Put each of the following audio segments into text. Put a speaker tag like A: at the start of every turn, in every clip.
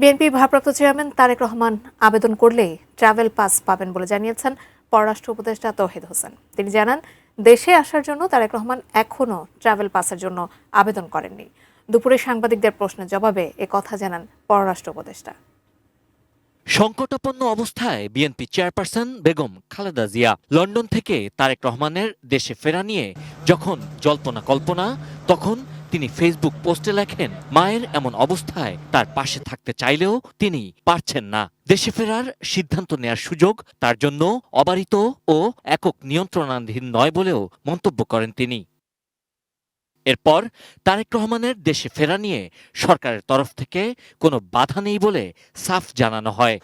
A: BNP ভারপ্রাপ্ত chairman Tarique Rahman আবেদন করলেই ট্রাভেল পাস পাবেন বলে জানিয়েছেন পররাষ্ট্র উপদেষ্টা তৌহিদ হোসেন। তিনি জানান, দেশে আসার জন্য তারেক রহমান এখনও ট্রাভেল পাসের জন্য আবেদন করেননি। দুপুরে সাংবাদিকদের প্রশ্নের জবাবে কথা জানান পররাষ্ট্র উপদেষ্টা।
B: সংকটাপন্ন অবস্থায় BNP chairperson Begum Khaleda Zia London থেকে তারেক রহমানের দেশে ফেরা নিয়ে যখন জল্পনা কল্পনা, তখন তিনি ফেসবুক পোস্টে লেখেন, মায়ের এমন অবস্থায় তার পাশে থাকতে চাইলেও তিনি পারছেন না। দেশে ফেরার সিদ্ধান্ত নেয়ার সুযোগ তার জন্য অবারিত ও একক নিয়ন্ত্রণাধীন নয় বলেও মন্তব্য করেন তিনি। এরপর তারেক রহমানের দেশে ফেরা নিয়ে সরকারের তরফ থেকে কোনো বাধা নেই বলে সাফ জানানো হয়।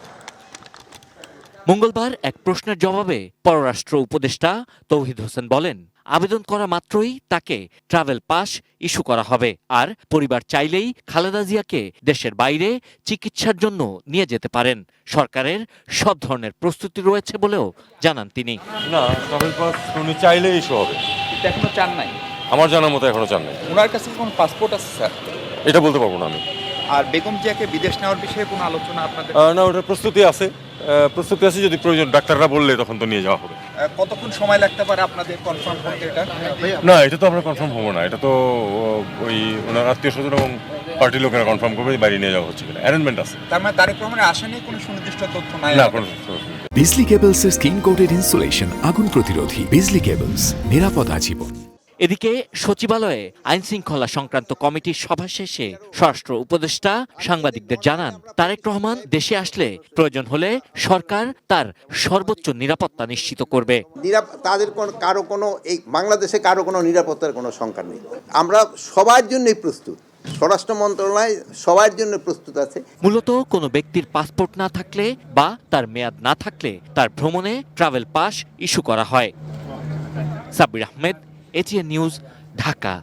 B: মঙ্গলবার এক প্রশ্নের জবাবে পররাষ্ট্র উপদেষ্টা তৌহিদ হোসেন বলেন, আবেদন করা মাত্রই তাকে ট্রাভেল পাস ইস্যু করা হবে, আর পরিবার চাইলেই খালেদা জিয়াকে দেশের বাইরে চিকিৎসার জন্য নিয়ে যেতে পারেন। সরকারের সব ধরনের প্রস্তুতি রয়েছে বলেও জানান তিনি।
C: না, ট্রাভেল পাস উনি চাইলেই ইস্যু হবে।
D: এখনো চান নাই?
C: আমার জানার মতো এখনো চান নাই।
D: ওনার কাছে কোনো পাসপোর্ট আছে স্যার?
C: এটা বলতে পারবো না আমি।
D: আর বেগম জিয়াকে বিদেশ নেওয়ার বিষয়ে কোনো আলোচনা আপনাদের?
C: না, ওটার প্রস্তুতি আছে। যদি প্রয়োজন ডাক্তাররা বললে তখন তো নিয়ে যাওয়া হবে।
D: কতক্ষণ সময় লাগতে পারে আপনাদের কনফার্ম করতে এটা?
C: না, এটা তো আমরা কনফার্ম হবো না। এটা তো ওই ওনার আত্মীয় স্বজন এবং পার্টির লোকেরা কনফার্ম করবে বাইরে নিয়ে যাওয়া হচ্ছে কিনা। অ্যারেঞ্জমেন্ট আছে।
D: তার মানে তারেক রহমানের আশা নিয়ে কোনো সুনির্দিষ্ট তথ্য নাই?
C: না, কোনো।
E: বিজলি কেবলসের স্কিন কোটেড ইনসুলেশন আগুন প্রতিরোধী। বিজলি কেবলস, নিরাপদ আজীবন।
B: এদিকে সচিবালয়ে আইনশৃঙ্খলা সংক্রান্ত কমিটির সভা শেষে স্বরাষ্ট্র উপদেষ্টা সাংবাদিকদের জানান, তারেক রহমান দেশে আসলে প্রয়োজন হলে সরকার তার সর্বোচ্চ নিরাপত্তা নিশ্চিত করবে।
F: তাদের কারো কোনো এই বাংলাদেশে কারো কোনো নিরাপত্তার কোনো শঙ্কা নেই। আমরা সবার জন্যই প্রস্তুত। স্বরাষ্ট্র মন্ত্রণালয় সবার জন্য প্রস্তুত আছে।
B: মূলত কোনো ব্যক্তির পাসপোর্ট না থাকলে বা তার মেয়াদ না থাকলে তার ভ্রমণে ট্রাভেল পাস ইস্যু করা হয়। Sabbir Ahmed, ATN news, Dhaka.